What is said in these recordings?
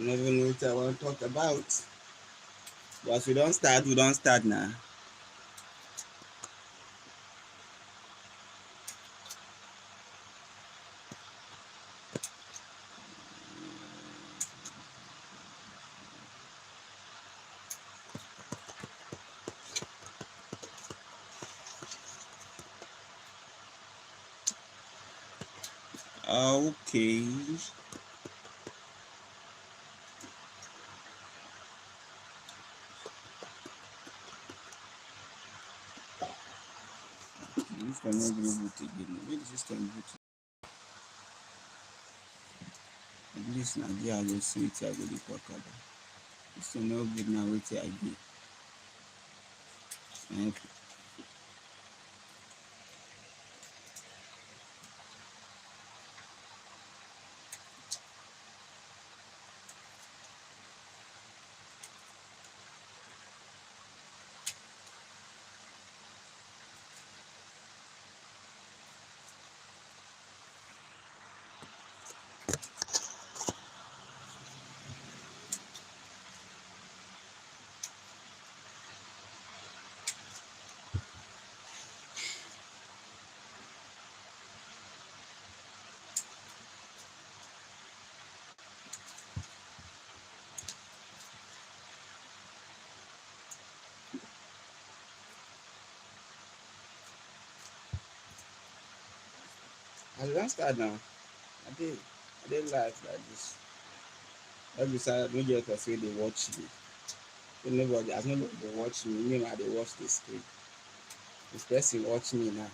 never know what I want to talk about. But we don't start now. Okay. This cannot be boot again. Maybe the system boot. At least now there I go see it. I go dey talk about. This one no good now. Wait till I get. I don't start now. I did live like this. Every side, no get person they watch me. So nobody, as nobody they watch me, me now they watch the screen. This person watch me now.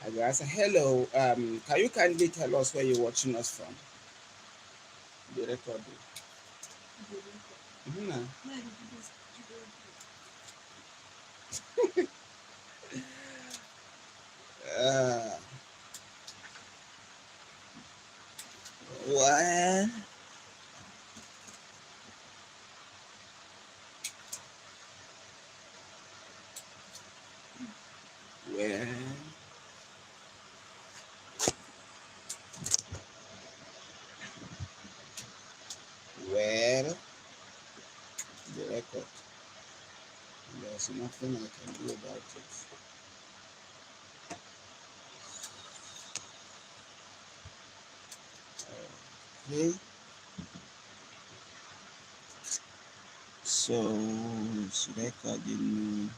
I go ask, hello, can you kindly tell us where you're watching us from? The record. Mm-hmm. Uh, what? Where? Where? The record. There's nothing I can do about it. Okay. So it's recording.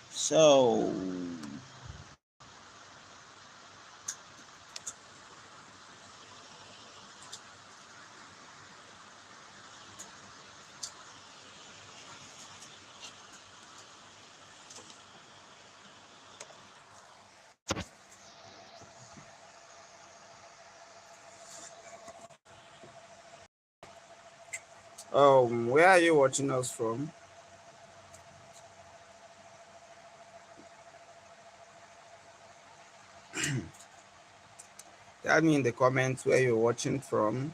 So where are you watching us from? Tell me in the comments where you're watching from.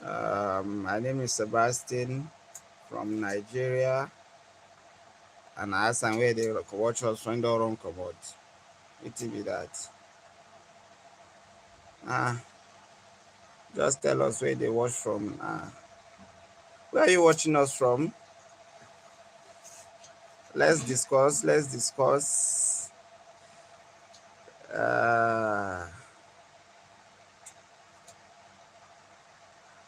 My name is Sebastian from Nigeria, and I ask them where they watch us from. Don't run about it. Be that. Just tell us where they watch from. Where are you watching us from? Let's discuss. Let's discuss.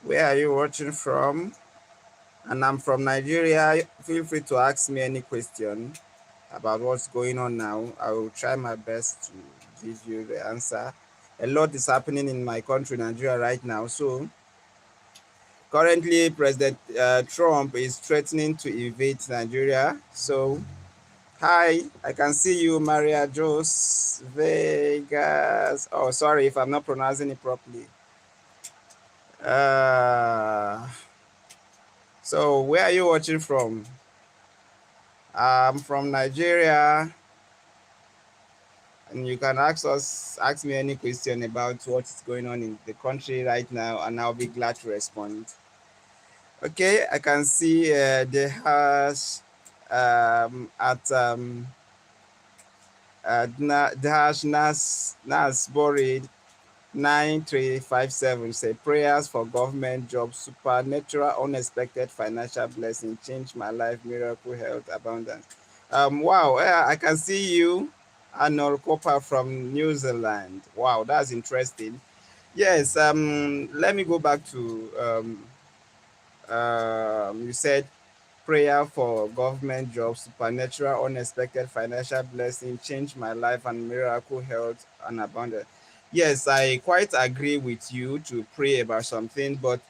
Where are you watching from? And I'm from Nigeria. Feel free to ask me any question about what's going on now. I will try my best to give you the answer. A lot is happening in my country, Nigeria, right now. So currently, President Trump is threatening to invade Nigeria. So, hi, I can see you, Maria Jos Vegas. Oh, sorry if I'm not pronouncing it properly. So, where are you watching from? I'm from Nigeria, and you can ask me any question about what is going on in the country right now, and I'll be glad to respond. Okay, I can see the hash at Dash Nas Borid 9357 say prayers for government jobs, supernatural, unexpected financial blessing, change my life, miracle, health, abundance. Wow, I can see you, Arnold Copper from New Zealand. Wow, that's interesting. Yes, let me go back to you said prayer for government jobs, supernatural, unexpected financial blessing, change my life and miracle health and abundance. Yes, I quite agree with you to pray about something, but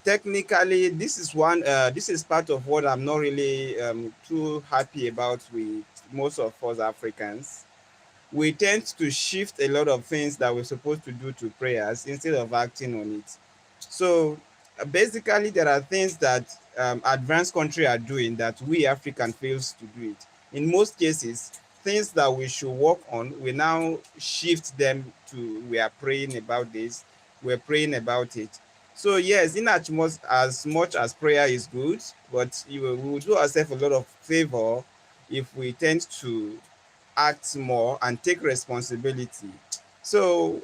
technically, this is one. This is part of what I'm not really too happy about with most of us Africans. We tend to shift a lot of things that we're supposed to do to prayers instead of acting on it. So basically, there are things that advanced country are doing that we African fails to do it. In most cases, things that we should work on, we now shift them to we are praying about this, we're praying about it. So yes, in as much as prayer is good, but we will do ourselves a lot of favor if we tend to act more and take responsibility. So,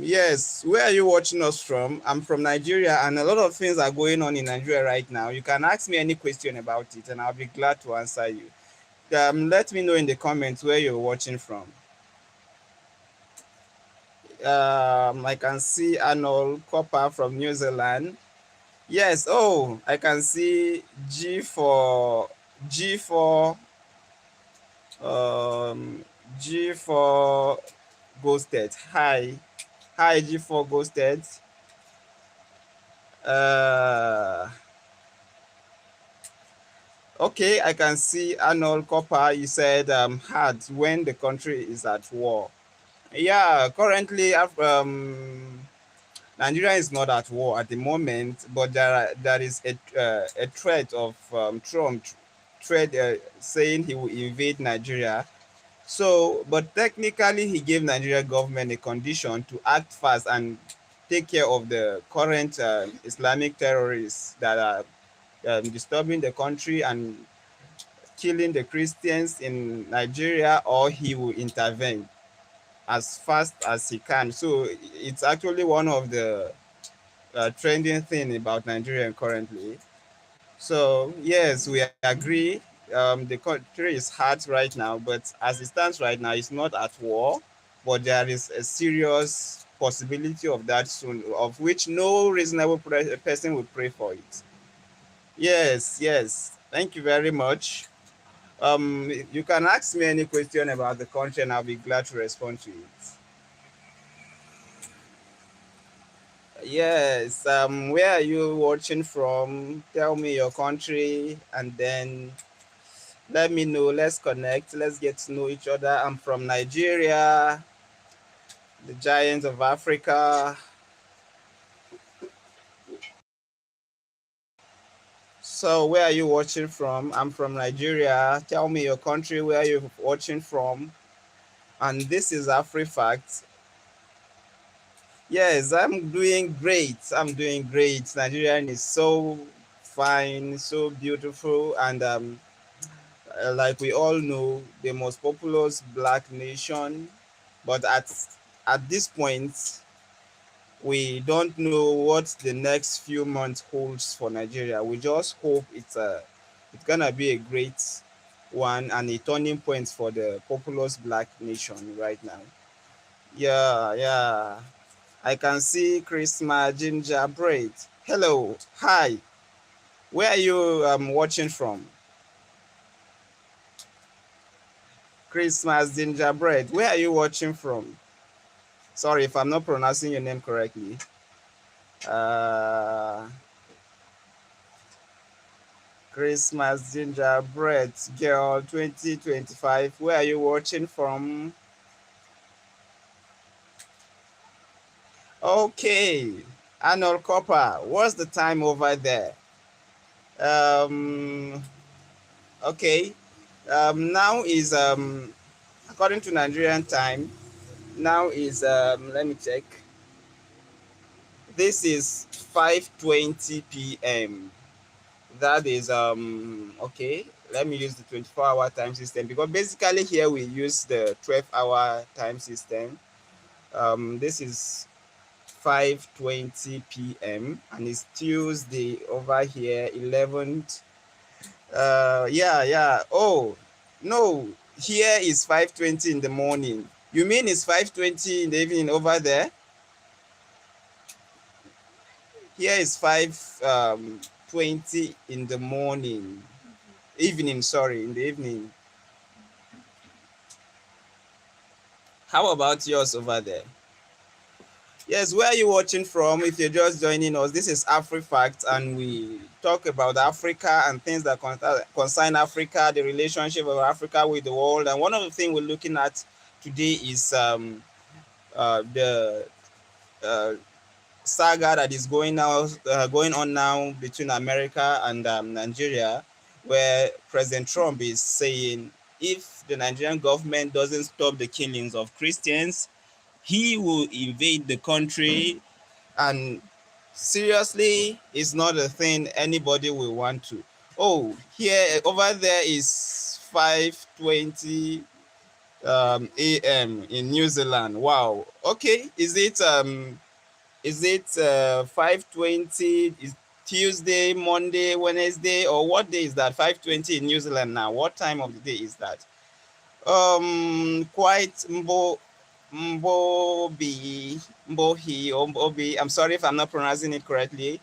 yes, where are you watching us from? I'm from Nigeria, and a lot of things are going on in Nigeria right now. You can ask me any question about it, and I'll be glad to answer you. Let me know in the comments where you're watching from. I can see Arnold Copper from New Zealand. Yes, oh, I can see G4 um G4 Ghosted. Hi G4 Ghosted. Uh, okay, I can see Arnold Copper. You said hard when the country is at war. Yeah, currently Nigeria is not at war at the moment, but there is a threat of Trump threat saying he will invade Nigeria. So, but technically, he gave Nigeria government a condition to act fast and take care of the current Islamic terrorists that are disturbing the country and killing the Christians in Nigeria, or he will intervene as fast as he can. So it's actually one of the trending thing about Nigeria currently. So yes, we agree. The country is hard right now, but as it stands right now, it's not at war. But there is a serious possibility of that soon, of which no reasonable person would pray for it. Yes, yes. Thank you very much. You can ask me any question about the country, and I'll be glad to respond to it. Yes. Where are you watching from? Tell me your country, and then let me know. Let's connect. Let's get to know each other. I'm from Nigeria, the giants of Africa. So, where are you watching from? I'm from Nigeria. Tell me your country, where you're watching from. And this is Afri Facts. Yes, I'm doing great. I'm doing great. Nigerian is so fine, so beautiful, and like we all know, the most populous black nation. But at this point, we don't know what the next few months holds for Nigeria. We just hope it's gonna be a great one and a turning point for the populous black nation right now. Yeah, yeah. I can see Christmas gingerbread. Hello, hi. Where are you watching from? Christmas gingerbread. Where are you watching from? Sorry if I'm not pronouncing your name correctly. Uh, Christmas gingerbread girl 2025. Where are you watching from? Okay, Arnold Copper. What's the time over there? Um, okay. Now is according to Nigerian time. Now is let me check. This is 5:20 p.m. That is okay. let me use the 24-hour time system, because basically here we use the 12-hour time system. This is 5:20 p.m. and it's Tuesday over here, 11th. Yeah. Oh, no, here is 5:20 in the morning. You mean it's 5:20 in the evening over there? Here is 5:20 in the morning. Evening, sorry, in the evening. How about yours over there? Yes, where are you watching from? If you're just joining us, this is Afri Facts, and we talk about Africa and things that concern Africa, the relationship of Africa with the world. And one of the things we're looking at today is the uh, saga that is going on now between America and Nigeria, where President Trump is saying if the Nigerian government doesn't stop the killings of Christians, he will invade the country. And seriously, it's not a thing anybody will want to. Oh, here over there is 5:20 a.m. in New Zealand. Wow. Okay, is it 5:20? Is Tuesday, Monday, Wednesday, or what day is that? 5:20 in New Zealand now. What time of the day is that? Quite Mbohi or Mbobi. I'm sorry if I'm not pronouncing it correctly.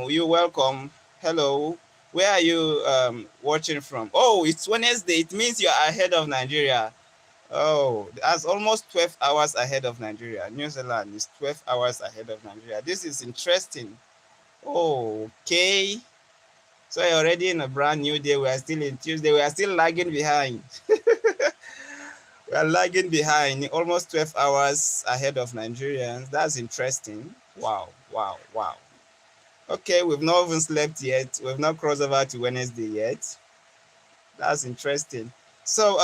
You're welcome. Hello. Where are you watching from? Oh, it's Wednesday. It means you're ahead of Nigeria. Oh, that's almost 12 hours ahead of Nigeria. New Zealand is 12 hours ahead of Nigeria. This is interesting. Oh, okay. So you're already in a brand new day. We are still in Tuesday. We are still lagging behind. We are lagging behind, almost 12 hours ahead of Nigerians. That's interesting. Wow, wow, wow. Okay, we've not even slept yet. We've not crossed over to Wednesday yet. That's interesting. So,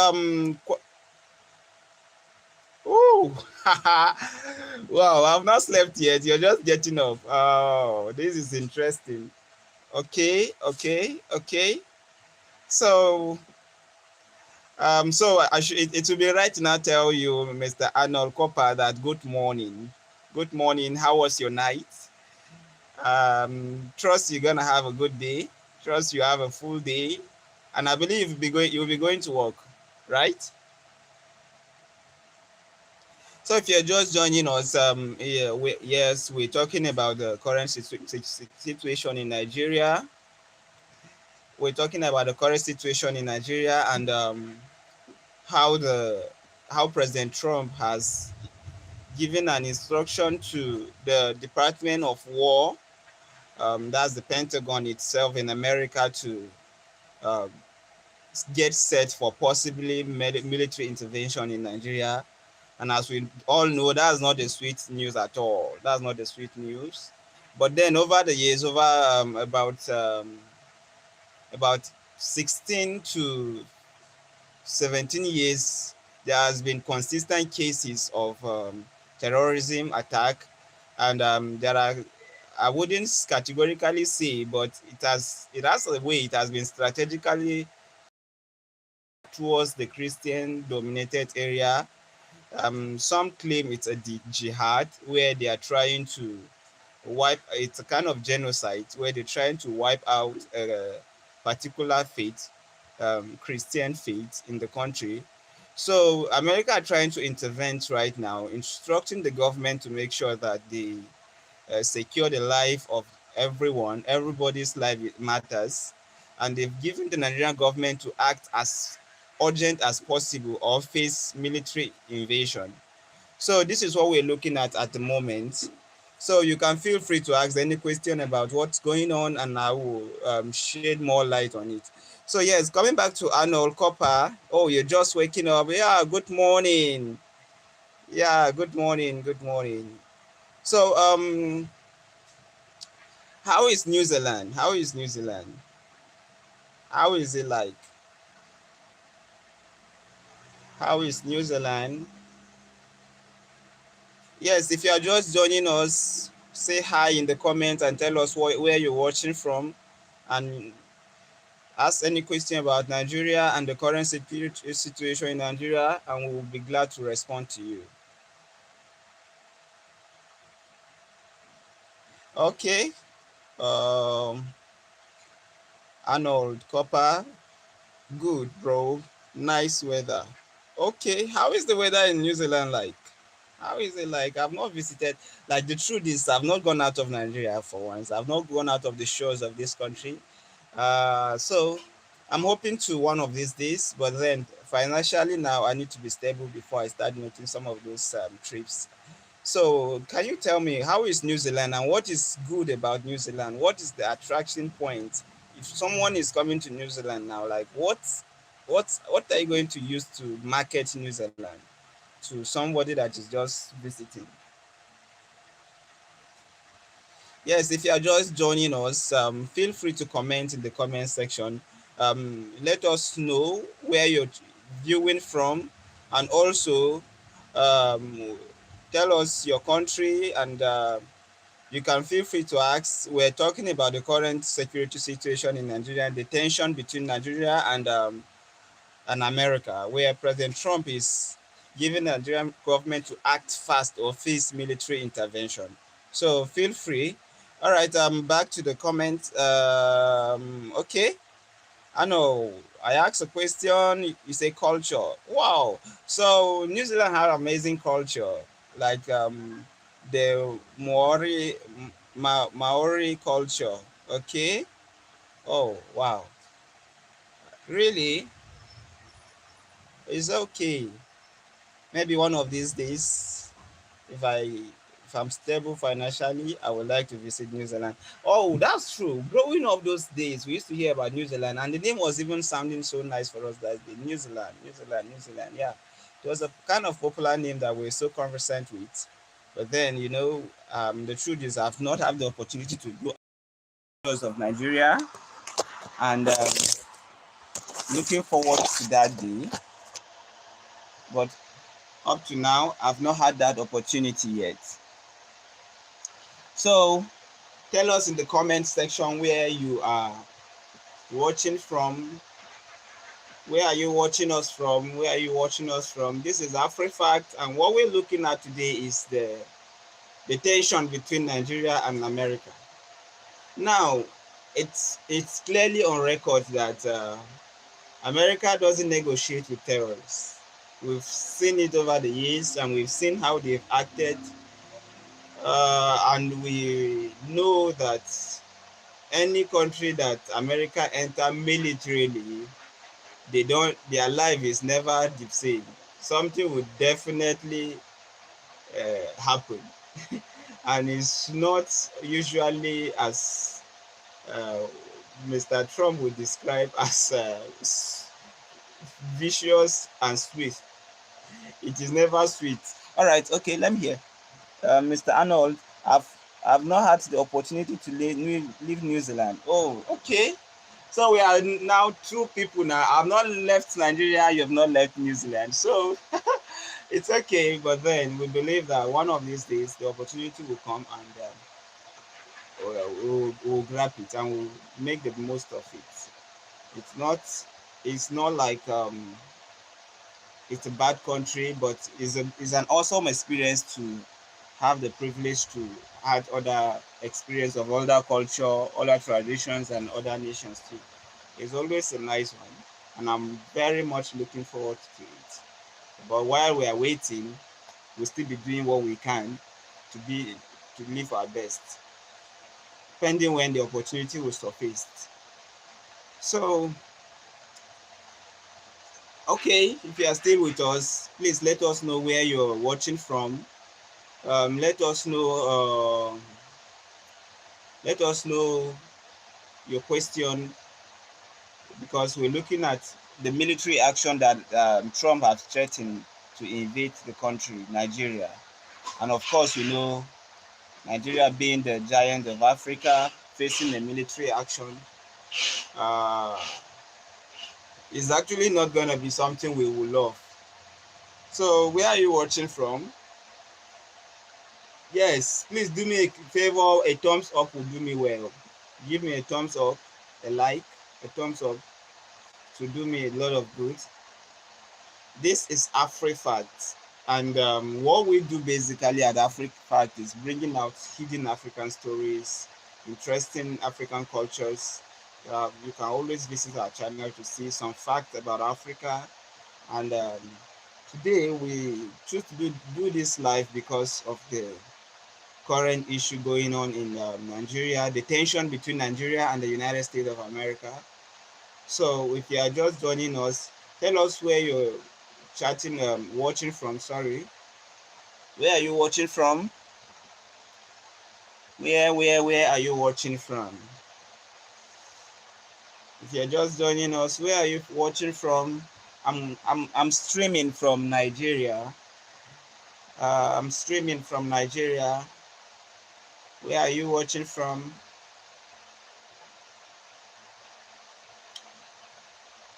ooh, wow, I've not slept yet. You're just getting up. Oh, this is interesting. Okay. So, it will be right now tell you, Mr. Arnold Copper, that good morning. Good morning. How was your night? Trust you're gonna have a good day. Trust you have a full day, and I believe you'll be going to work, right? So if you're just joining us, yes, we're talking about the current situation in Nigeria. We're talking about the current situation in Nigeria and how how President Trump has given an instruction to the Department of War, that's the Pentagon itself in America, to uh, get set for possibly military intervention in Nigeria. And as we all know, that's not the sweet news at all. That's not the sweet news. But then over the years, over about 16 to 17 years, there has been consistent cases of terrorism attack, and there are, I wouldn't categorically say, but it has a way it has been strategically towards the Christian dominated area. Some claim it's a jihad where they are trying to it's a kind of genocide where they're trying to wipe out a particular faith, Christian faith in the country. So America are trying to intervene right now, instructing the government to make sure that they secure the life of everyone. Everybody's life matters. And they've given the Nigerian government to act as urgent as possible or face military invasion. So this is what we're looking at the moment. So you can feel free to ask any question about what's going on, and I will shed more light on it. So yes, coming back to Arnold Copper. Oh, you're just waking up. Yeah, good morning. Yeah, good morning. Good morning. So how is New Zealand? How is New Zealand? How is it like? How is New Zealand? Yes, if you are just joining us, say hi in the comments and tell us where you're watching from. And Ask any question about Nigeria and the current security situation in Nigeria, and we will be glad to respond to you. Okay. Um, Arnold Copper, good, bro. Nice weather. Okay, how is the weather in New Zealand like? How is it like? I've not visited. Like, the truth is, I've not gone out of Nigeria for once. I've not gone out of the shores of this country. So I'm hoping to one of these days, but then financially now I need to be stable before I start making some of those trips. So can you tell me, how is New Zealand and what is good about New Zealand? What is the attraction point? If someone is coming to New Zealand now, like what are you going to use to market New Zealand to somebody that is just visiting? Yes, if you are just joining us, feel free to comment in the comment section. Let us know where you're viewing from, and also um, tell us your country, and you can feel free to ask. We're talking about the current security situation in Nigeria, the tension between Nigeria and America, where President Trump is giving the Nigerian government to act fast or face military intervention. So feel free. All right, back to the comment. Okay, I know. I asked a question. You say culture. Wow. So New Zealand had amazing culture, like the Maori culture. Okay. Oh wow. Really? It's okay. Maybe one of these days, if I if I'm stable financially, I would like to visit New Zealand. Oh, that's true. Growing up those days, we used to hear about New Zealand, and the name was even sounding so nice for us that day. New Zealand, New Zealand, New Zealand. Yeah, it was a kind of popular name that we're so conversant with. But then, the truth is, I've not had the opportunity to go because of Nigeria, and looking forward to that day. But up to now, I've not had that opportunity yet. So tell us in the comment section where you are watching from. Where are you watching us from? Where are you watching us from? This is Afri Facts, and what we're looking at today is the tension between Nigeria and America. Now, it's clearly on record that America doesn't negotiate with terrorists. We've seen it over the years, and we've seen how they've acted, and we know that any country that America enter militarily, their life is never the same. Something would definitely happen, and it's not usually as uh, Mr. Trump would describe as vicious and sweet. It is never sweet. All right, okay, let me hear. Mr. Arnold, I've I've not had the opportunity to leave New Zealand. Oh, okay. So we are now two people now. I've not left Nigeria, you have not left New Zealand. So it's okay, but then we believe that one of these days the opportunity will come, and we'll grab it and we'll make the most of it. It's not like it's a bad country, but it's an awesome experience to have the privilege to add other experience of other culture, other traditions, and other nations too. It's always a nice one, and I'm very much looking forward to it. But while we are waiting, we'll still be doing what we can to be to live our best, pending when the opportunity will surface. So, okay, if you are still with us, please let us know where you're watching from. Let us know. Let us know your question, because we're looking at the military action that Trump has threatened to invade the country, Nigeria. And of course, Nigeria being the giant of Africa, facing a military action, uh, is actually not going to be something we will love. So, where are you watching from? Yes, please do me a favor. A thumbs up will do me well. Give me a thumbs up, a like, a thumbs up to do me a lot of good. This is Afri Facts, and what we do basically at Afri Facts is bringing out hidden African stories, interesting African cultures. You can always visit our channel to see some facts about Africa. And today we choose to do this live because of the current issue going on in Nigeria, the tension between Nigeria and the United States of America. So if you are just joining us, tell us where you're watching from. Sorry, where are you watching from? Where are you watching from? If you're just joining us, where are you watching from? I'm streaming from Nigeria. I'm streaming from Nigeria. Where are you watching from?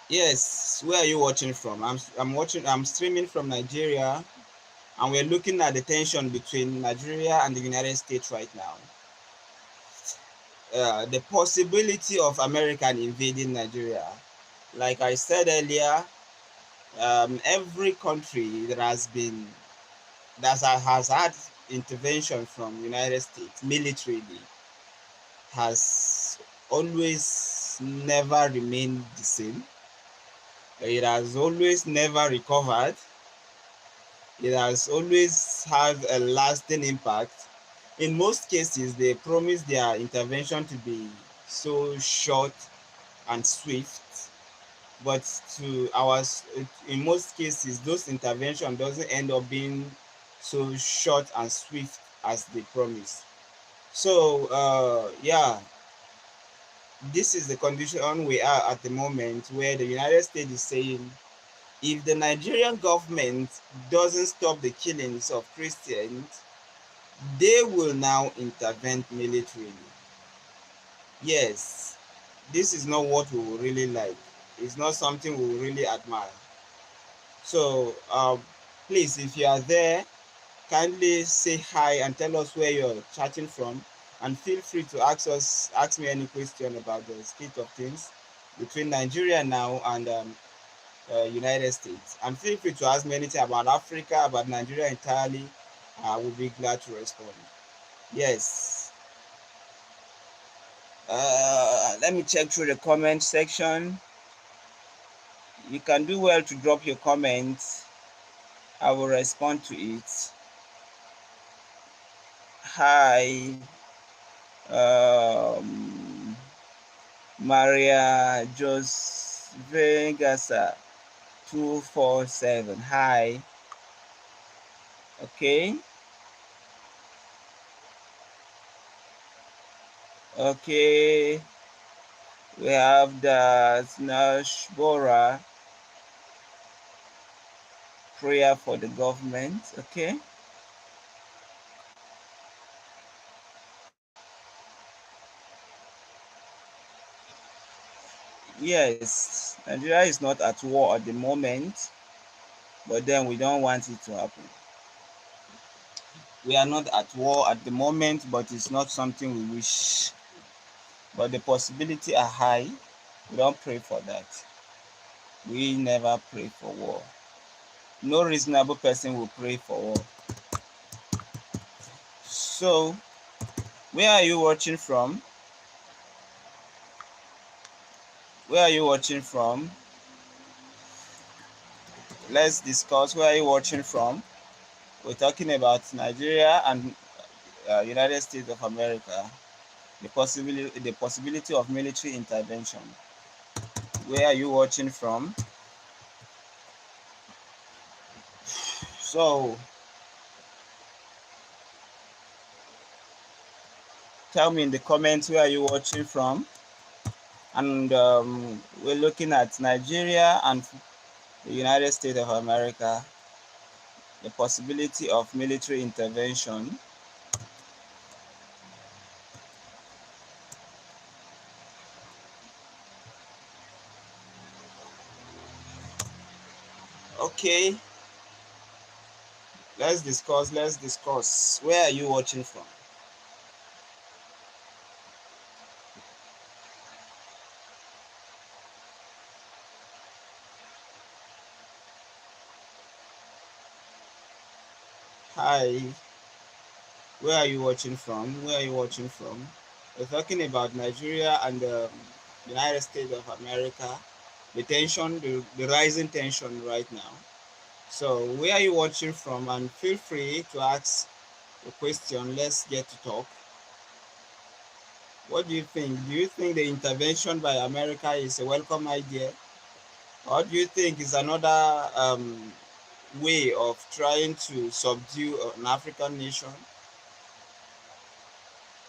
Yes, where are you watching from? I'm streaming from Nigeria, and we're looking at the tension between Nigeria and the United States right now. The possibility of American invading Nigeria. Like I said earlier, every country that has had intervention from United States militarily has always never remained the same. It has always never recovered. It has always had a lasting impact. In most cases, they promise their intervention to be so short and swift, but to ours, in most cases, those intervention doesn't end up being so short and swift as they promise. So, yeah, this is the condition we are at the moment, where the United States is saying if the Nigerian government doesn't stop the killings of Christians, they will now intervene militarily. Yes, this is not what we will really like. It's not something we will really admire. So, please, if you are there, kindly say hi and tell us where you're chatting from, and feel free to ask me any question about the state of things between Nigeria now and United States. And feel free to ask me anything about Africa, about Nigeria entirely. I will be glad to respond. Yes. Let me check through the comment section. You can do well to drop your comments. I will respond to it. Hi, Maria Jos Vegasa 247. Hi. Okay. Okay. We have the Nashbora prayer for the government. Okay. Yes, Nigeria is not at war at the moment, but then we don't want it to happen. We are not at war at the moment, but it's not something we wish. But the possibility are high. We don't pray for that. We never pray for war. No reasonable person will pray for war. So, where are you watching from? Where are you watching from? Let's discuss. Where are you watching from? We're talking about Nigeria and United States of America. The possibility of military intervention. Where are you watching from? So, tell me in the comments where are you watching from. And we're looking at Nigeria and the United States of America, the possibility of military intervention. Okay, let's discuss. Where are you watching from? Hi, where are you watching from? Where are you watching from? We're talking about Nigeria and the United States of America, the rising tension right now. So, where are you watching from? And feel free to ask a question. Let's get to talk. What do you think? Do you think the intervention by America is a welcome idea? Or do you think it's another way of trying to subdue an African nation?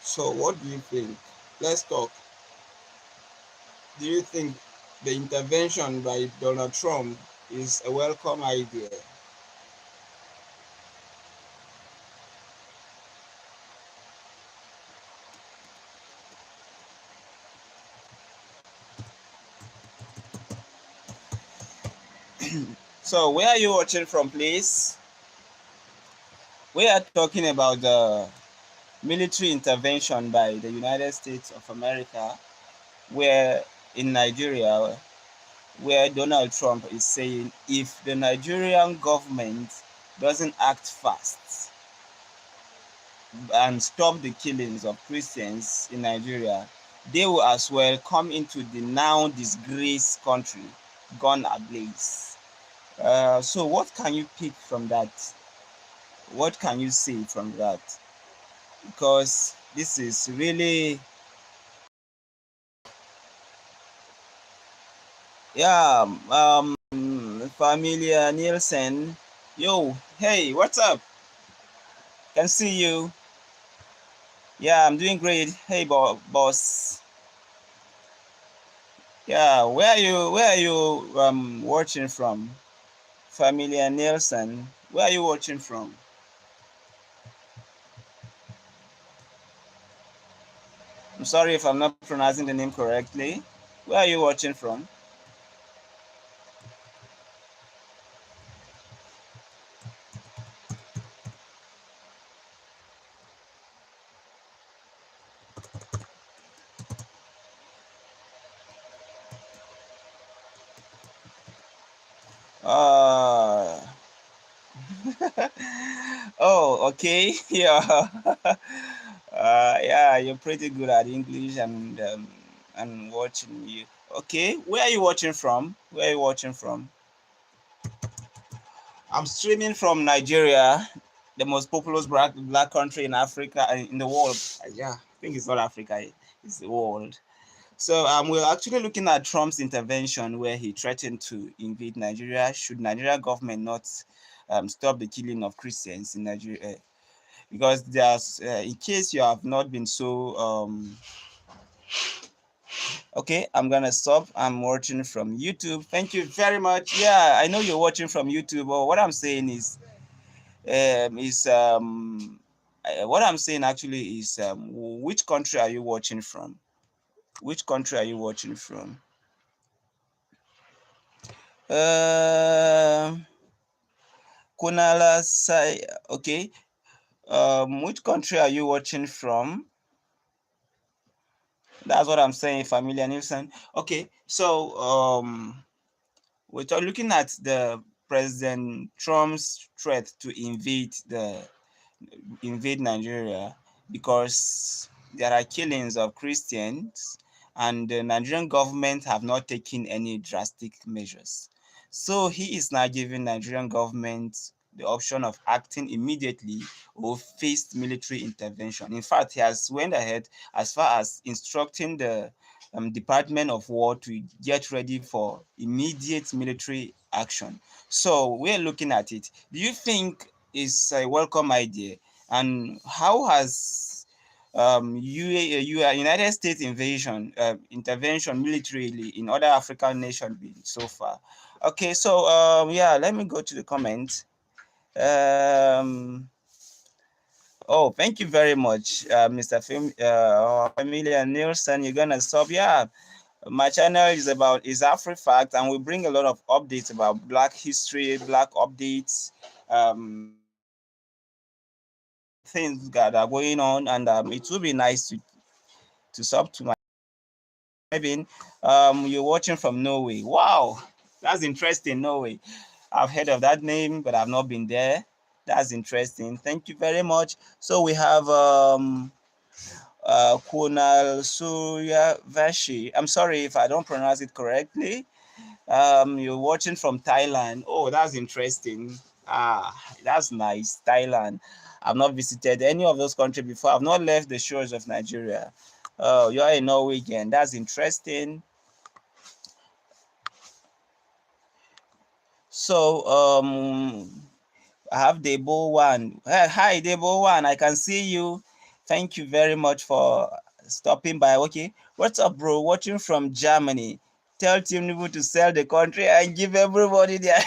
So, what do you think? Let's talk. Do you think the intervention by Donald Trump is a welcome idea? So, where are you watching from, please? We are talking about the military intervention by the United States of America, where in Nigeria, where Donald Trump is saying if the Nigerian government doesn't act fast and stop the killings of Christians in Nigeria, they will as well come into the now disgraced country gone ablaze. So, what can you pick from that? What can you say from that? Because this is really, yeah, Familia Nielsen. Yo, hey, what's up? Can see you. Yeah, I'm doing great. Hey, boss. Yeah, where are you watching from? Familia Nielsen. Where are you watching from? I'm sorry if I'm not pronouncing the name correctly. Where are you watching from? Uh oh, okay. Yeah. Yeah, you're pretty good at English and watching you. Okay, where are you watching from? Where are you watching from? I'm streaming from Nigeria, the most populous black country in Africa in the world. Yeah, I think it's not Africa, it's the world. So we're actually looking at Trump's intervention where he threatened to invade Nigeria should Nigeria government not stop the killing of Christians in Nigeria. Because there's, in case you have not been so, okay, I'm gonna stop. I'm watching from YouTube. Thank you very much. Yeah, I know you're watching from YouTube. But what I'm saying is what I'm saying actually is which country are you watching from? Which country are you watching from? Kunala Sai. Okay. Which country are you watching from? That's what I'm saying, Familia Nielsen. Okay, so we're looking at the President Trump's threat to invade Nigeria because there are killings of Christians and the Nigerian government have not taken any drastic measures. So he is now giving Nigerian government the option of acting immediately or face military intervention. In fact, he has went ahead as far as instructing the Department of War to get ready for immediate military action. So we're looking at it. Do you think it's a welcome idea? And how has United States intervention militarily in other African nations been so far? Okay, so yeah, let me go to the comments. Um, oh, thank you very much, Mr. Familia Nielsen. You're gonna stop. Yeah, my channel is Afri Facts, and we bring a lot of updates about Black history, Black updates, things that are going on, and it would be nice to sub to my maybe you're watching from Norway. Wow, that's interesting. Norway, I've heard of that name, but I've not been there. That's interesting. Thank you very much. So we have Kunal Suryavashi. I'm sorry if I don't pronounce it correctly. You're watching from Thailand. Oh, that's interesting. Ah, that's nice. Thailand. I've not visited any of those countries before. I've not left the shores of Nigeria. Oh, you're a Norwegian. That's interesting. So, I have Debo One. Hi, Debo One. I can see you. Thank you very much for stopping by. Okay, what's up, bro? Watching from Germany. Tell Tinubu to sell the country and give everybody their.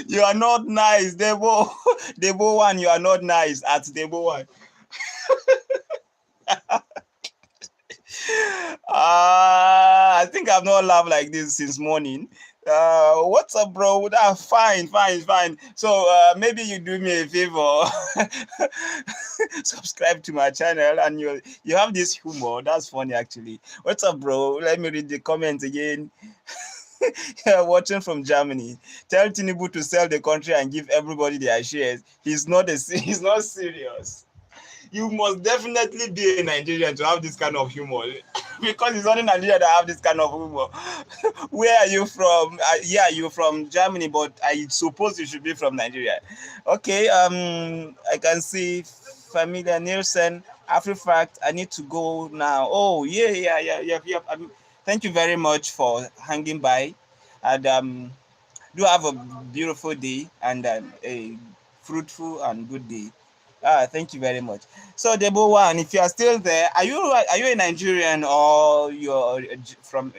You are not nice, Debo. Debo One. You are not nice at Debo One. I think I've not laughed like this since morning. What's up, bro? Fine, fine, fine. So maybe you do me a favor, subscribe to my channel, and you have this humor. That's funny, actually. What's up, bro? Let me read the comments again. Yeah, watching from Germany. Tell Tinubu to sell the country and give everybody their shares. He's not serious. You must definitely be a Nigerian to have this kind of humor. Because it's only Nigeria that have this kind of humor. Where are you from? Yeah, you're from Germany, but I suppose you should be from Nigeria. Okay, I can see Familia Nielsen, Afri Fact. I need to go now. Oh, yeah. Thank you very much for hanging by. And do have a beautiful day and a fruitful and good day. Thank you very much. So Debo One, if you are still there, are you a Nigerian or you're from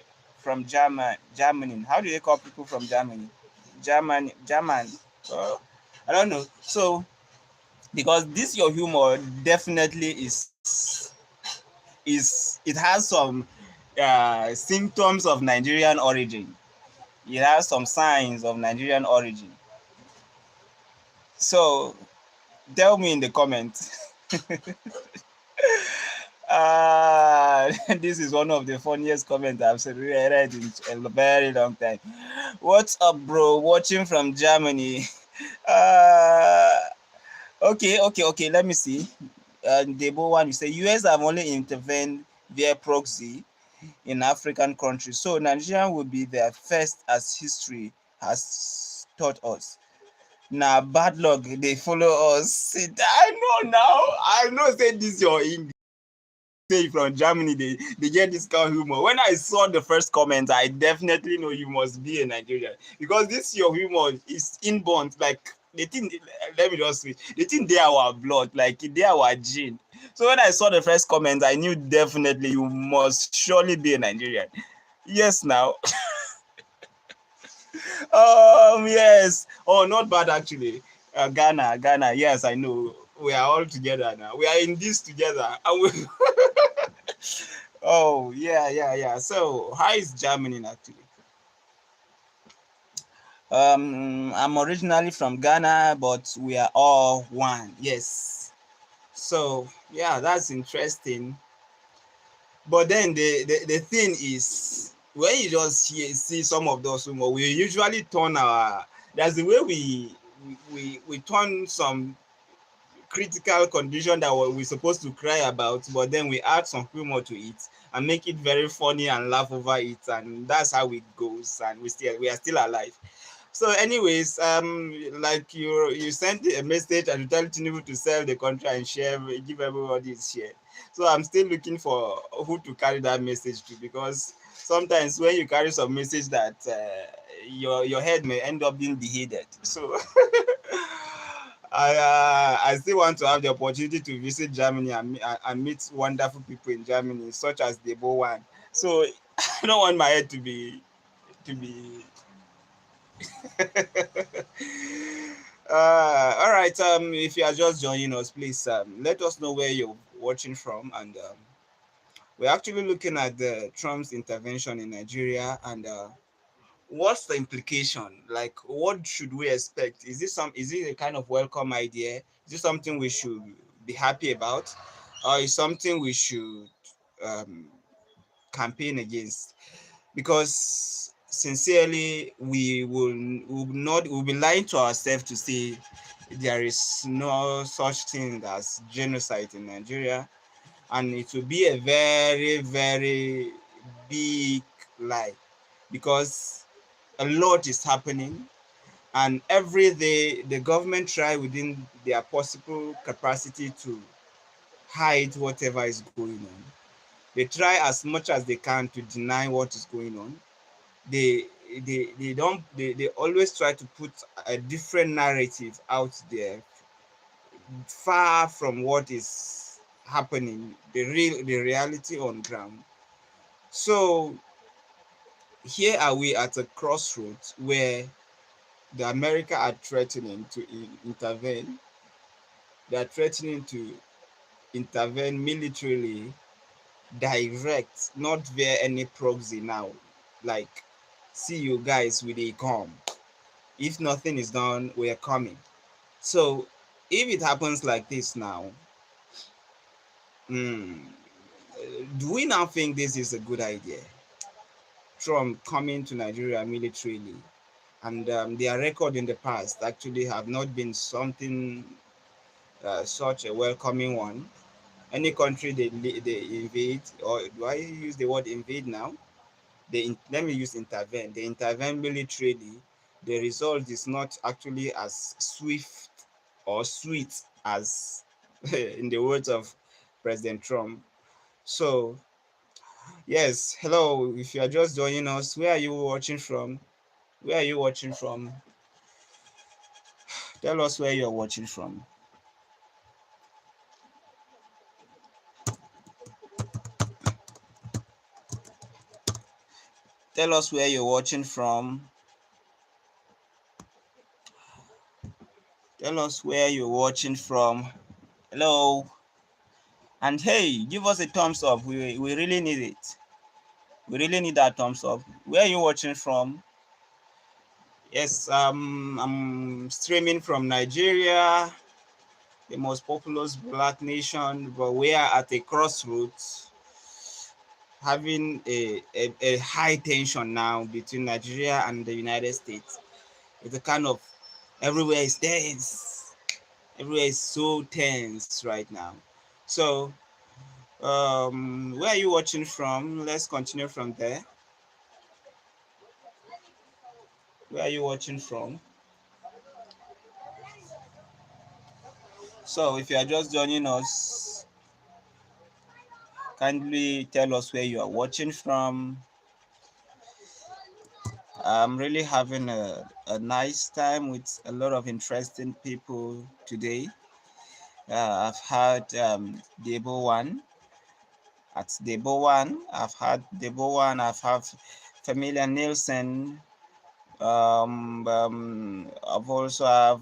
Germany? How do they call people from Germany? German. Uh, I don't know. So because this your humor definitely it has some symptoms of Nigerian origin. It has some signs of Nigerian origin. So tell me in the comments. This is one of the funniest comments I've read in a very long time. What's up, bro? Watching from Germany. Uh, okay. Let me see. Debo One, you say US have only intervened via proxy in African countries, so Nigeria will be their first, as history has taught us. Now, bad luck, they follow us. I know now. I know, say this your English. Say from Germany, they get this kind of humor. When I saw the first comment, I definitely know you must be a Nigerian. Because this your humor is inborn. Like, the thing, let me just say, the thing they our blood, like, they our gene. So when I saw the first comment, I knew definitely you must surely be a Nigerian. Yes, now. Yes. Oh, not bad actually. Ghana. Yes, I know. We are all together now. We are in this together. And we oh, yeah. So, how is Germany actually? I'm originally from Ghana, but we are all one. Yes. So, yeah, that's interesting. But then the thing is, when you just see some of those humor, we usually turn our. That's the way we turn some critical condition that we're supposed to cry about, but then we add some humor to it and make it very funny and laugh over it, and that's how it goes. And we are still alive. So, anyways, like you sent a message and you tell Tinubu to sell the country and share, give everybody his share. So I'm still looking for who to carry that message to, because sometimes when you carry some message that your head may end up being beheaded. So I still want to have the opportunity to visit Germany and meet wonderful people in Germany, such as the Bo One. So I don't want my head to be all right. If you are just joining us, please let us know where you're watching from, and we're actually looking at the Trump's intervention in Nigeria, and what's the implication? Like, what should we expect? Is it a kind of welcome idea? Is it something we should be happy about, or is something we should um, campaign against? Because sincerely, we will be lying to ourselves to say there is no such thing as genocide in Nigeria, and it will be a very, very big lie, because a lot is happening, and every day the government try within their possible capacity to hide whatever is going on. They try as much as they can to deny what is going on. they they always try to put a different narrative out there, far from what is happening, the reality on ground. So here are we at a crossroads where the America are threatening to intervene. They are threatening to intervene militarily, direct, not via any proxy now. Like, see you guys with a come. If nothing is done, we are coming. So if it happens like this now, hmm, do we now think this is a good idea? Trump coming to Nigeria militarily, and their record in the past actually have not been something such a welcoming one. Any country they invade, or do I use the word invade now? Let me use intervene. They intervene militarily. The result is not actually as swift or sweet as in the words of President Trump. So yes, hello. If you are just joining us, where are you watching from? Where are you watching from? Tell us where you're watching from. Tell us where you're watching from. Tell us where you're watching from. Hello. And hey, give us a thumbs up. We really need it. We really need that thumbs up. Where are you watching from? Yes, I'm streaming from Nigeria, the most populous black nation, but we are at a crossroads, having a high tension now between Nigeria and the United States. It's a kind of, everywhere is tense. Everywhere is so tense right now. So, where are you watching from? Let's continue from there. Where are you watching from? So, if you are just joining us, kindly tell us where you are watching from. I'm really having a nice time with a lot of interesting people today. I've had Debo One. At Debo One, I've had Debo One. I've had Familia Nielsen. I've also have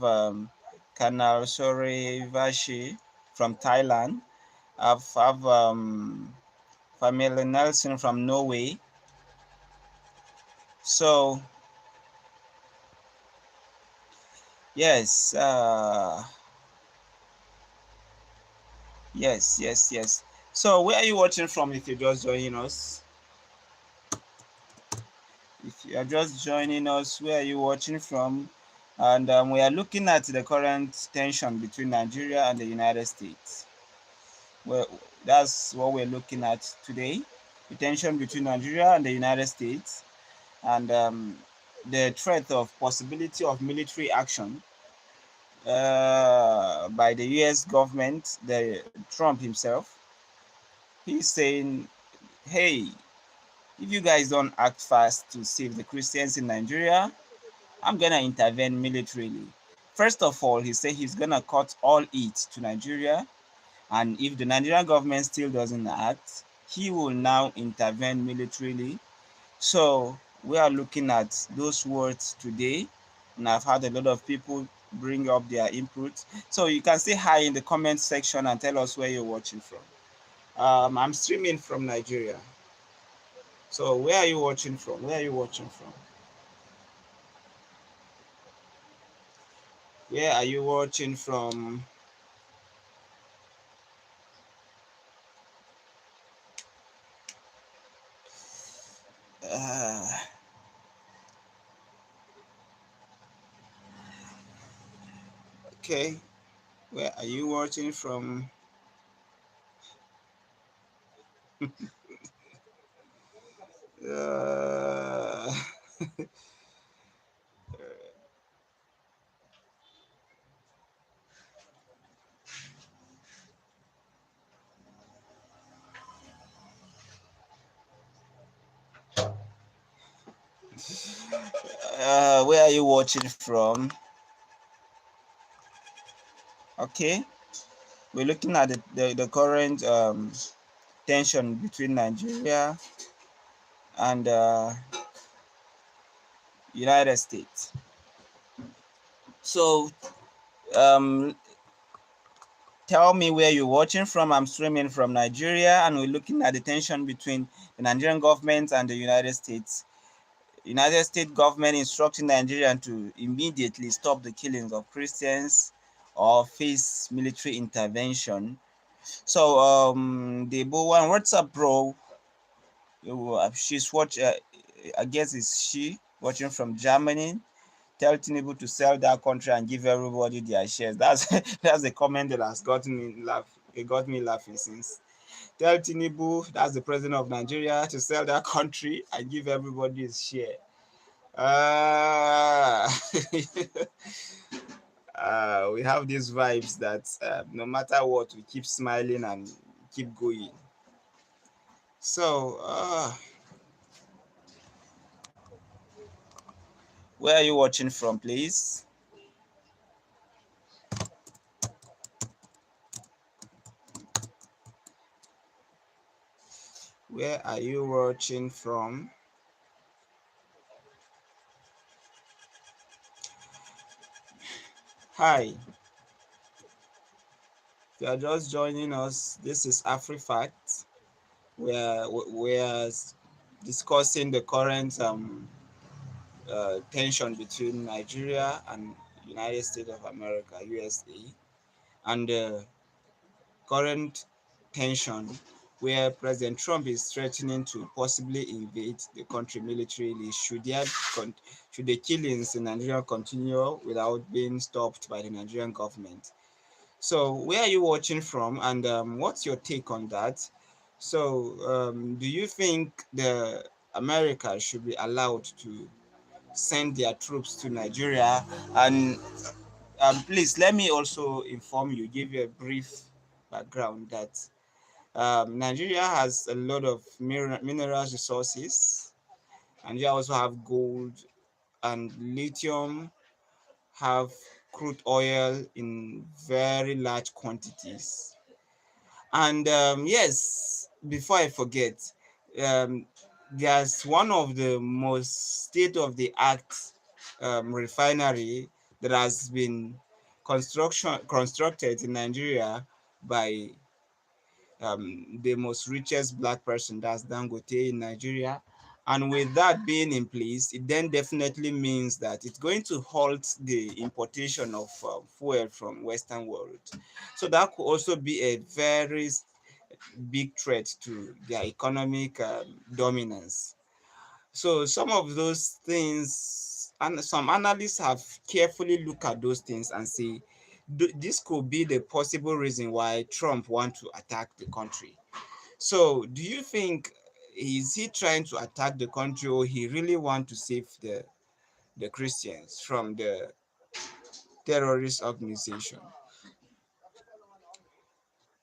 Kanal Sori Vashi from Thailand. I've have Familia Nelson from Norway. So yes, yes. So where are you watching from if you're just joining us? If you are just joining us, where are you watching from? And we are looking at the current tension between Nigeria and the United States. Well, that's what we're looking at today. The tension between Nigeria and the United States, and the threat of possibility of military action by the U.S. government, the Trump himself. He's saying, hey, if you guys don't act fast to save the Christians in Nigeria, I'm going to intervene militarily. First of all, he said he's going to cut all aid to Nigeria. And if the Nigerian government still doesn't act, he will now intervene militarily. So we are looking at those words today. And I've had a lot of people bring up their input. So you can say hi in the comment section and tell us where you're watching from. I'm streaming from Nigeria. So where are you watching from? Where are you watching from? Where are you watching from? Uh, Okay, where are you watching from? Uh, Where are you watching from? Okay, we're looking at the current tension between Nigeria and United States. So, um, tell me where you're watching from. I'm streaming from Nigeria, and we're looking at the tension between the Nigerian government and the United States. United States government instructing Nigerian to immediately stop the killings of Christians or face military intervention. So, the one, what's up, bro? She's I guess it's she watching from Germany. Tell Tinubu to sell that country and give everybody their shares. That's that's the comment that has gotten me laugh. It got me laughing since. Tell Tinubu, that's the president of Nigeria, to sell that country and give everybody his share. Uh, we have these vibes that no matter what, we keep smiling and keep going. So, where are you watching from, please? Where are you watching from? Hi, if you are just joining us, this is Afri Facts. We're discussing the current tension between Nigeria and United States of America, USA, and current tension where President Trump is threatening to possibly invade the country militarily should the killings in Nigeria continue without being stopped by the Nigerian government. So, where are you watching from, and what's your take on that? So, do you think the America should be allowed to send their troops to Nigeria? And please let me also inform you, give you a brief background that Nigeria has a lot of mineral resources, and they also have gold and lithium, have crude oil in very large quantities. And yes, before I forget, um, there's one of the most state-of-the-art refinery that has been constructed in Nigeria by the most richest black person, that's Dangote in Nigeria. And with that being in place, it then definitely means that it's going to halt the importation of fuel from Western world. So that could also be a very big threat to their economic dominance. So some of those things, and some analysts have carefully looked at those things and say this could be the possible reason why Trump wants to attack the country. So do you think, is he trying to attack the country, or he really want to save the Christians from the terrorist organization?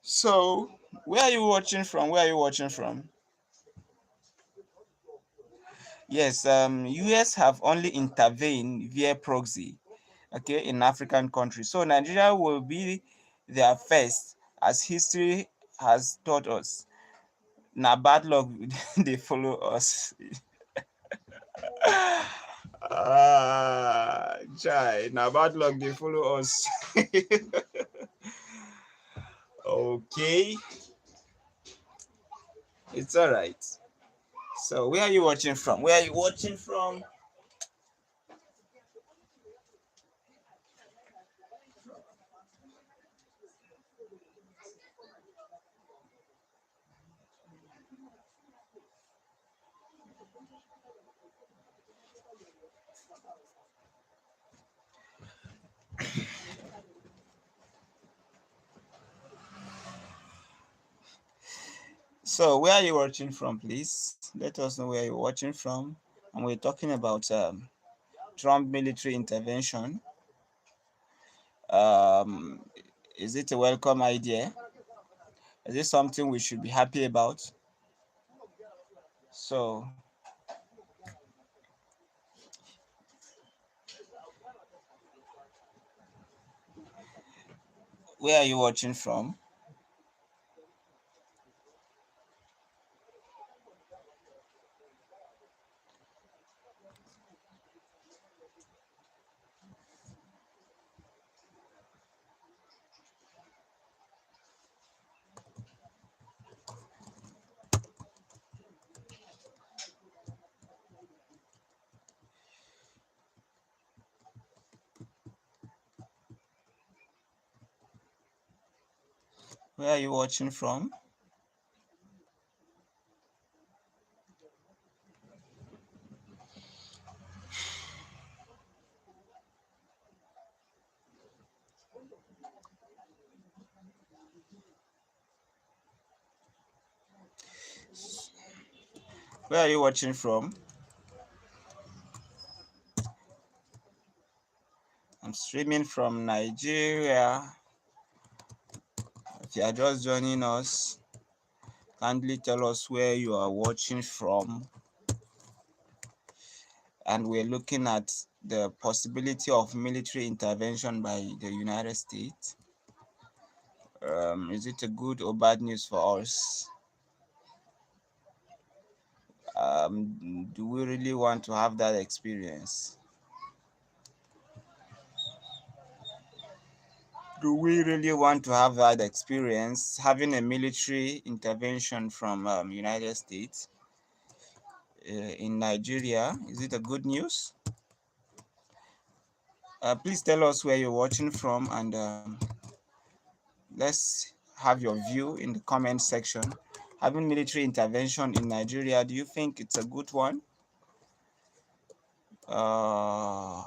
So where are you watching from? Where are you watching from? Yes, US have only intervened via proxy, okay, in African countries. So Nigeria will be their first, as history has taught us. Now bad luck, they follow us. Jai, now bad luck, they follow us. Okay, it's all right. So where are you watching from? Where are you watching from? So, where are you watching from, please? Let us know where you're watching from. And we're talking about Trump military intervention. Um, is it a welcome idea? Is it something we should be happy about? So, where are you watching from? Where are you watching from? Where are you watching from? I'm streaming from Nigeria. If you are just joining us, kindly tell us where you are watching from. And we're looking at the possibility of military intervention by the United States. Is it a good or bad news for us? Do we really want to have that experience? Do we really want to have that experience, having a military intervention from United States in Nigeria? Is it a good news? Please tell us where you're watching from, and let's have your view in the comment section. Having military intervention in Nigeria, do you think it's a good one? Uh,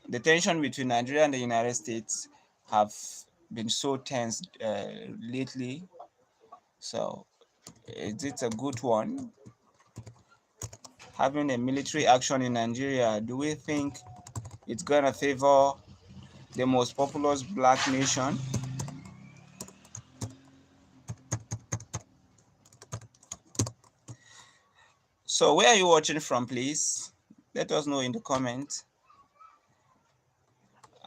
the tension between Nigeria and the United States have been so tense lately. So, is it a good one? Having a military action in Nigeria, do we think it's gonna favor the most populous black nation? So, where are you watching from, please? Let us know in the comment.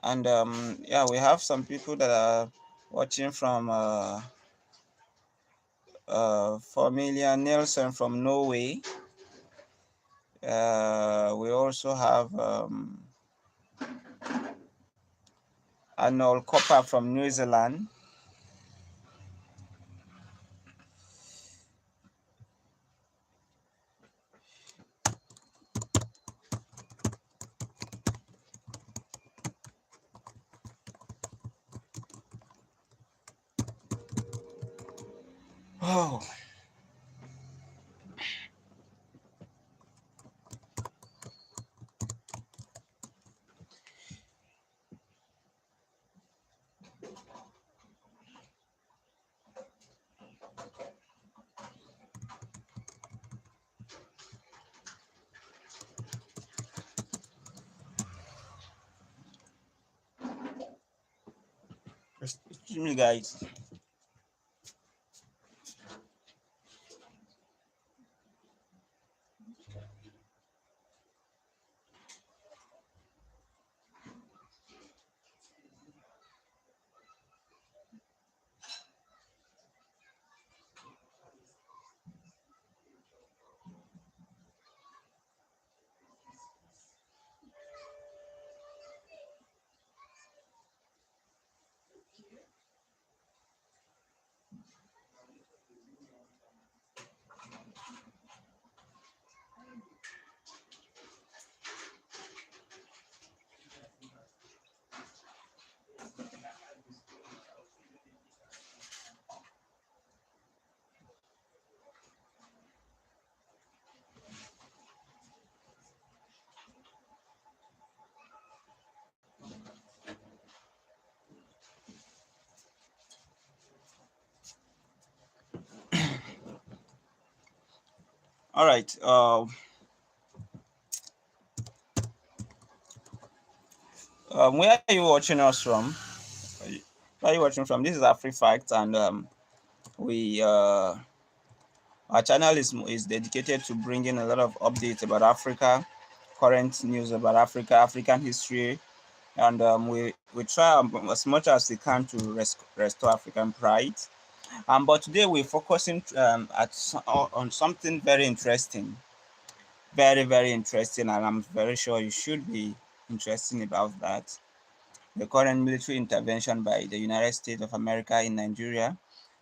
And yeah, we have some people that are watching from Familia Nelson from Norway. We also have Arnold Copper from New Zealand. Oh, excuse me, guys. All right. Where are you watching us from? Where are you watching from? This is Afri Facts, and we our channel is dedicated to bringing a lot of updates about Africa, current news about Africa, African history, and we try as much as we can to restore African pride. But today we're focusing on something very interesting, very interesting, and I'm very sure you should be interested about that. The current military intervention by the United States of America in Nigeria,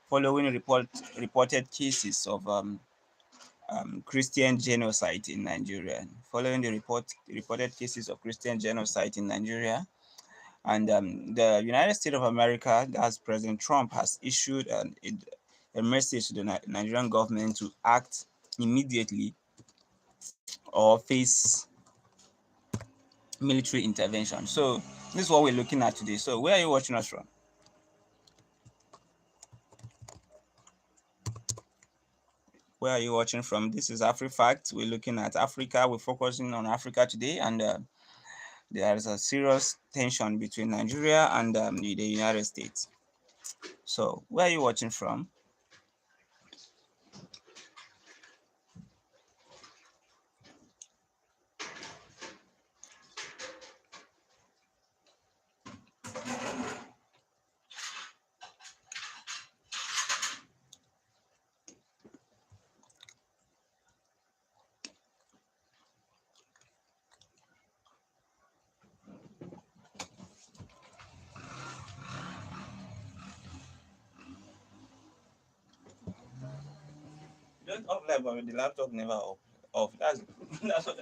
following reported cases of Christian genocide in Nigeria. Following the reported cases of Christian genocide in Nigeria, and the United States of America, as President Trump has issued a message to the Nigerian government to act immediately or face military intervention. So this is what we're looking at today. So where are you watching us from? Where are you watching from? This is Afri Facts. We're looking at Africa. We're focusing on Africa today, and there is a serious tension between Nigeria and the United States. So where are you watching from? Just off live, but the laptop never off. That's what.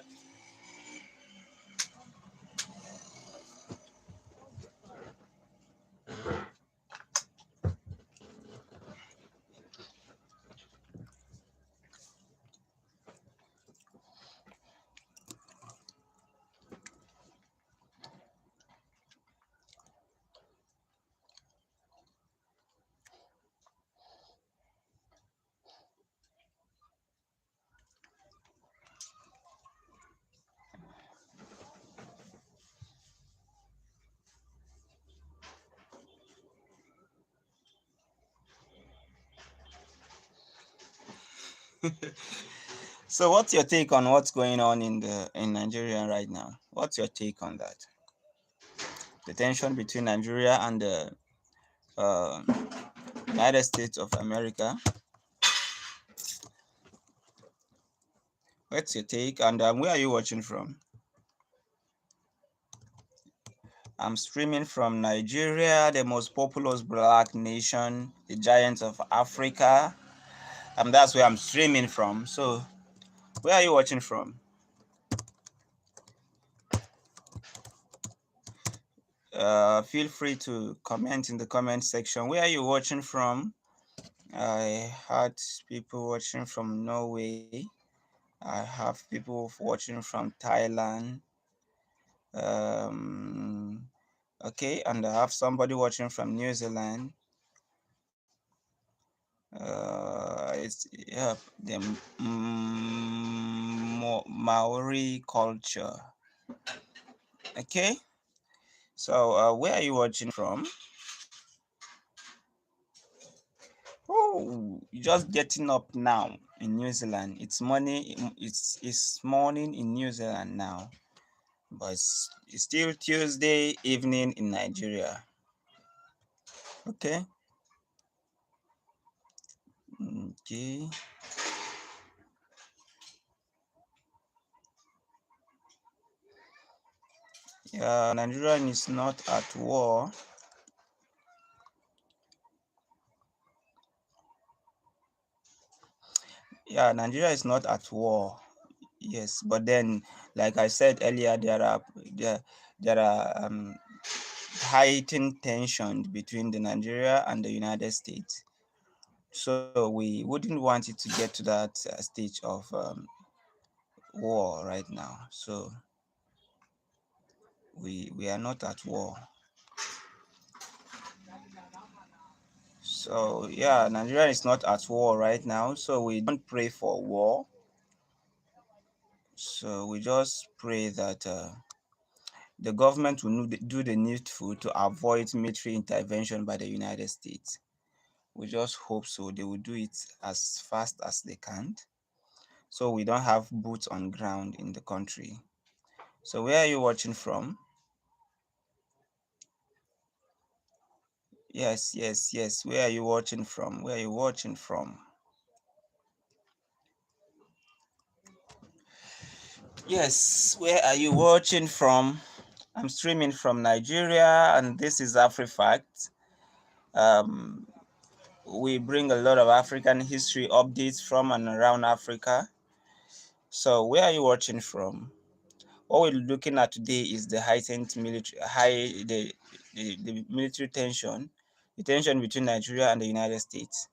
So what's your take on what's going on in Nigeria right now? What's your take on that? The tension between Nigeria and the uh, United States of America. What's your take? And where are you watching from? I'm streaming from Nigeria, the most populous black nation, the giants of Africa. That's where I'm streaming from. So, where are you watching from? Feel free to comment in the comment section. Where are you watching from? I had people watching from Norway. I have people watching from Thailand. Um, okay, and I have somebody watching from New Zealand. It's yeah, the Maori culture. Okay, so where are you watching from? Oh, you're just getting up now in New Zealand. It's morning. It's morning in New Zealand now, but it's still Tuesday evening in Nigeria. Okay. Okay. Yeah, Nigeria is not at war. Yeah, Nigeria is not at war. Yes, but then, like I said earlier, there are heightened tension between the Nigeria and the United States. So we wouldn't want it to get to that stage of war right now. So we are not at war. So yeah, Nigeria is not at war right now. So we don't pray for war. So we just pray that the government will do the needful to avoid military intervention by the United States. We just hope so. They will do it as fast as they can, so we don't have boots on ground in the country. So where are you watching from? Yes, yes, yes. Where are you watching from? Where are you watching from? Yes, where are you watching from? I'm streaming from Nigeria, and this is Afri Facts. Um, we bring a lot of African history updates from and around Africa. So, where are you watching from? What we're looking at today is the heightened the military tension, the tension between Nigeria and the United States.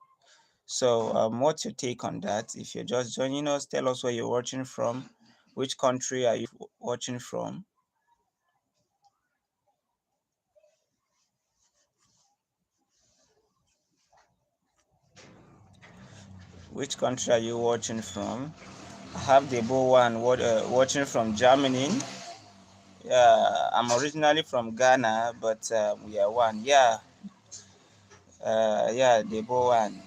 So, what's your take on that? If you're just joining us, tell us where you're watching from. Which country are you watching from? Which country are you watching from? I have the one watching from Germany. Yeah, I'm originally from Ghana, but we are one. Yeah, yeah, the one.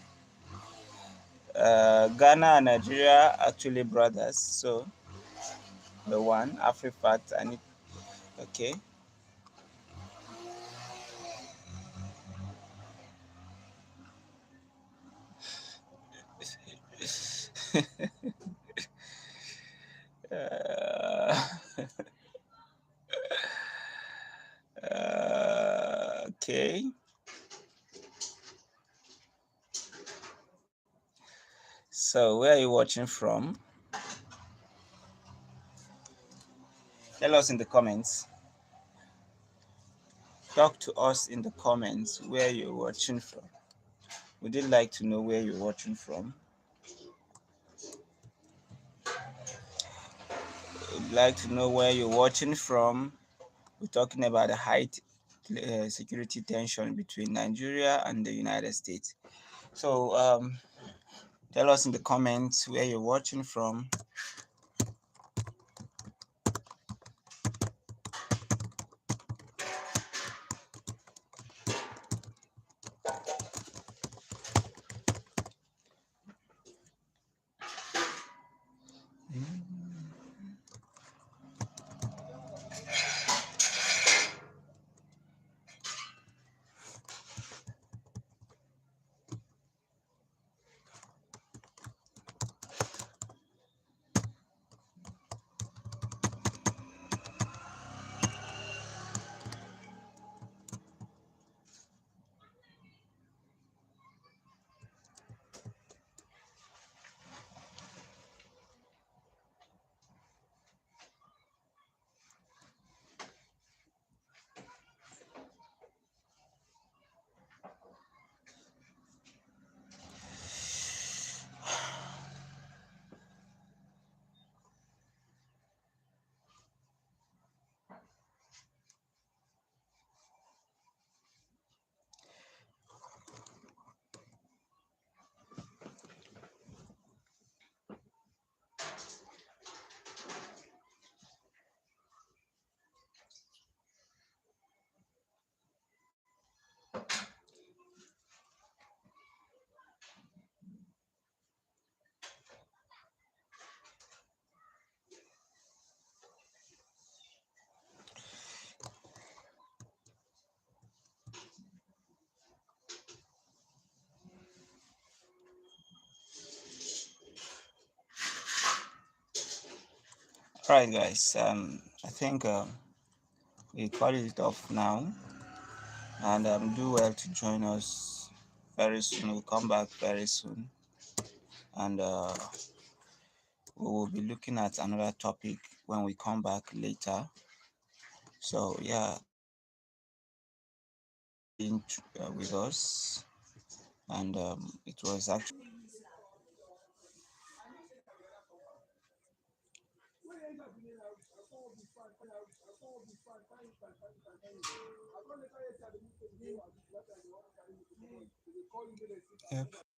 Ghana and Nigeria are actually brothers. So the one Afri Fact. I need. Okay. uh, okay. So where are you watching from? Tell us in the comments. Talk to us in the comments where you're watching from. Would you like to know where you're watching from? Would like to know where you're watching from? We're talking about the height security tension between Nigeria and the United States. So tell us in the comments where you're watching from. All right, guys. I think we call it off now, and do well to join us very soon. We'll come back very soon, and we will be looking at another topic when we come back later. So yeah, with us, and it was actually. Yep.